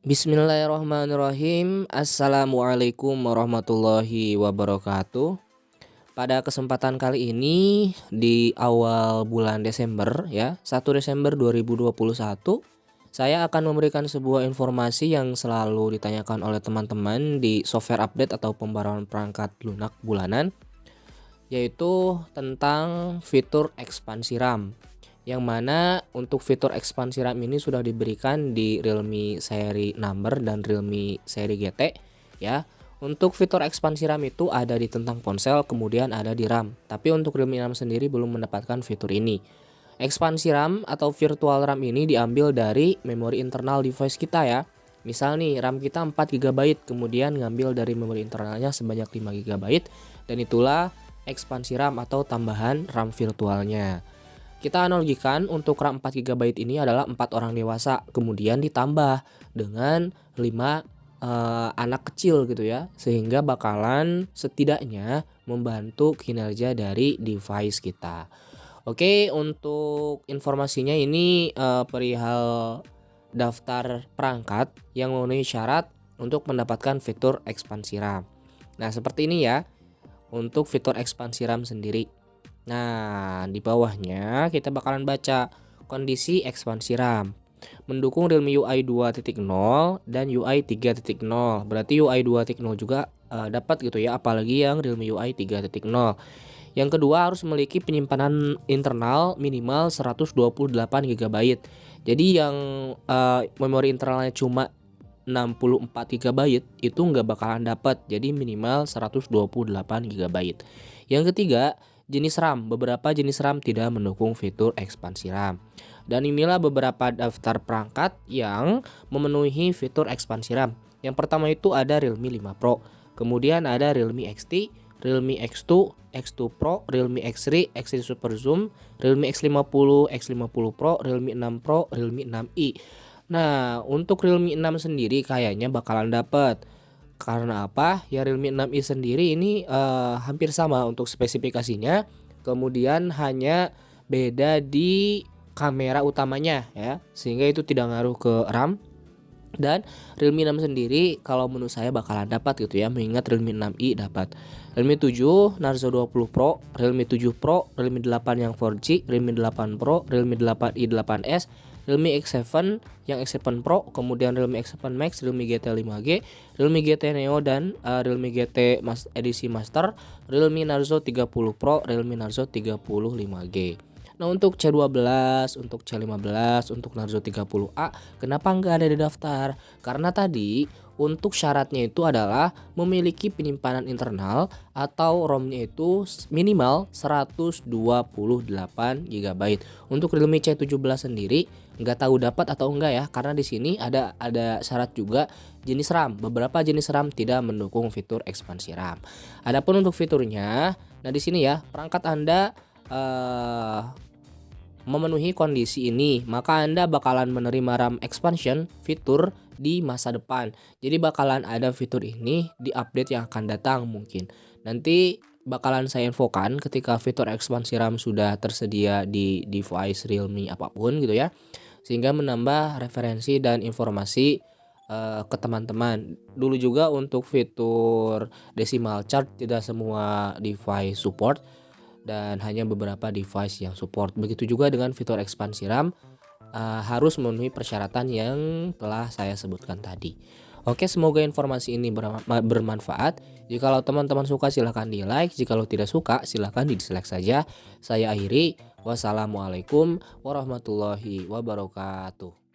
Bismillahirrahmanirrahim. Assalamualaikum warahmatullahi wabarakatuh. Pada kesempatan kali ini di awal bulan Desember ya, 1 Desember 2021, saya akan memberikan sebuah informasi yang selalu ditanyakan oleh teman-teman di software update atau pembaruan perangkat lunak bulanan, yaitu tentang fitur ekspansi RAM. Yang mana untuk fitur ekspansi RAM ini sudah diberikan di Realme seri Number dan Realme seri GT ya. Untuk fitur ekspansi RAM itu ada di tentang ponsel, kemudian ada di RAM. Tapi untuk Realme 6 sendiri belum mendapatkan fitur ini. Ekspansi RAM atau virtual RAM ini diambil dari memori internal device kita ya. Misal nih RAM kita 4 GB, kemudian ngambil dari memori internalnya sebanyak 5 GB, dan itulah ekspansi RAM atau tambahan RAM virtualnya. Kita analogikan untuk RAM 4 GB ini adalah 4 orang dewasa, kemudian ditambah dengan 5 anak kecil gitu ya, sehingga bakalan setidaknya membantu kinerja dari device kita. Oke, untuk informasinya ini perihal daftar perangkat yang memenuhi syarat untuk mendapatkan fitur ekspansi RAM. Nah, seperti ini ya untuk fitur ekspansi RAM sendiri. Nah, di bawahnya kita bakalan baca kondisi ekspansi RAM. Mendukung Realme UI 2.0 dan UI 3.0. Berarti UI 2.0 juga dapat gitu ya, apalagi yang Realme UI 3.0. Yang kedua harus memiliki penyimpanan internal minimal 128 GB. Jadi yang memori internalnya cuma 64 GB itu nggak bakalan dapat, jadi minimal 128 GB. Yang ketiga, jenis RAM. Beberapa jenis RAM tidak mendukung fitur ekspansi RAM. Dan inilah beberapa daftar perangkat yang memenuhi fitur ekspansi RAM. Yang pertama itu ada Realme 5 Pro, kemudian ada Realme XT, Realme X2, X2 Pro, Realme X3, X3 Super Zoom, Realme X50, X50 Pro, Realme 6 Pro, Realme 6i. Nah, untuk Realme 6 sendiri kayaknya bakalan dapat. Karena apa? Ya Realme 6i sendiri ini hampir sama untuk spesifikasinya. Kemudian hanya beda di kamera utamanya ya. Sehingga itu tidak ngaruh ke RAM. Dan Realme 6 sendiri kalau menurut saya bakalan dapat gitu ya, mengingat Realme 6i dapat. Realme 7 Narzo 20 Pro, Realme 7 Pro, Realme 8 yang 4G, Realme 8 Pro, Realme 8i 8S, Realme X7 yang X7 Pro, kemudian Realme X7 Max, Realme GT 5G, Realme GT Neo dan Realme GT edisi Master, Realme Narzo 30 Pro, Realme Narzo 30 5G. Nah, untuk C12, untuk C15, untuk Narzo 30A, kenapa nggak ada di daftar? Karena tadi untuk syaratnya itu adalah memiliki penyimpanan internal atau ROM-nya itu minimal 128 GB. Untuk Realme C17 sendiri nggak tahu dapat atau enggak ya, karena di sini ada syarat juga jenis RAM. Beberapa jenis RAM tidak mendukung fitur ekspansi RAM. Adapun untuk fiturnya, nah di sini ya perangkat Anda memenuhi kondisi ini, maka Anda bakalan menerima RAM expansion fitur di masa depan. Jadi bakalan ada fitur ini di update yang akan datang mungkin. Nanti bakalan saya infokan ketika fitur ekspansi RAM sudah tersedia di device Realme apapun gitu ya. Sehingga menambah referensi dan informasi ke teman-teman. Dulu juga untuk fitur decimal chart tidak semua device support, dan hanya beberapa device yang support. Begitu juga dengan fitur ekspansi RAM, harus memenuhi persyaratan yang telah saya sebutkan tadi. Oke, semoga informasi ini bermanfaat. Jikalau teman-teman suka silahkan di like, jikalau tidak suka silahkan di dislike saja. Saya akhiri, wassalamualaikum warahmatullahi wabarakatuh.